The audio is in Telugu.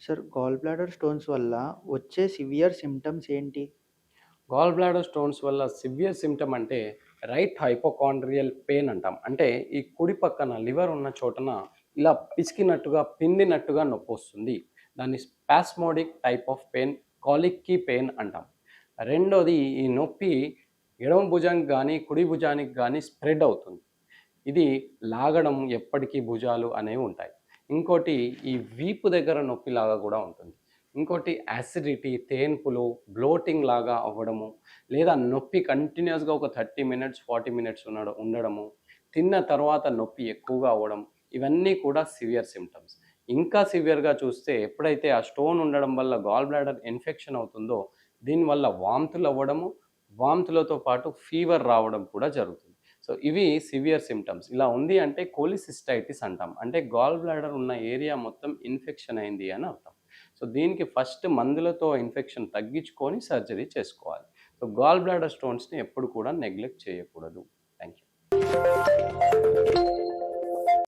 సార్ గాల్ బ్లాడర్ స్టోన్స్ వల్ల వచ్చే సివియర్ సిమ్టమ్స్ ఏంటి? గాల్ బ్లాడర్ స్టోన్స్ వల్ల సివియర్ సిమ్టమ్ అంటే రైట్ హైపోకాండ్రియల్ పెయిన్ అంటాం. అంటే ఈ కుడి పక్కన లివర్ ఉన్న చోటన ఇలా పిసికినట్టుగా, పిండినట్టుగా నొప్పి వస్తుంది. దాన్ని spasmodic type of pain, colicky pain అంటాం. రెండోది ఈ నొప్పి ఎడమ భుజానికి కానీ, కుడి భుజానికి కానీ స్ప్రెడ్ అవుతుంది. ఇది లాగడం ఎప్పటికీ భుజాలు అనేవి ఉంటాయి. ఇంకోటి ఈ వీపు దగ్గర నొప్పిలాగా కూడా ఉంటుంది. ఇంకోటి యాసిడిటీ, తేన్పులు, బ్లోటింగ్ లాగా అవ్వడము, లేదా నొప్పి కంటిన్యూస్గా ఒక 30 మినిట్స్ 40 మినిట్స్ ఉండడము, తిన్న తర్వాత నొప్పి ఎక్కువగా అవ్వడం, ఇవన్నీ కూడా సివియర్ సిమ్టమ్స్. ఇంకా సివియర్గా చూస్తే ఎప్పుడైతే ఆ స్టోన్ ఉండడం వల్ల గాల్ బ్లాడర్ ఇన్ఫెక్షన్ అవుతుందో దీనివల్ల వాంతులు అవ్వడము, వాంతులతో పాటు ఫీవర్ రావడం కూడా జరుగుతుంది. సో ఇవి సివియర్ సిమ్టమ్స్. ఇలా ఉంది అంటే కోలిసిస్టైటిస్ అంటాం. అంటే గాల్ బ్లాడర్ ఉన్న ఏరియా మొత్తం ఇన్ఫెక్షన్ అయింది అని అర్థం. సో దీనికి ఫస్ట్ మందులతో ఇన్ఫెక్షన్ తగ్గించుకొని సర్జరీ చేసుకోవాలి. సో గాల్ బ్లాడర్ స్టోన్స్ని ఎప్పుడు కూడా నెగ్లెక్ట్ చేయకూడదు. Thank you.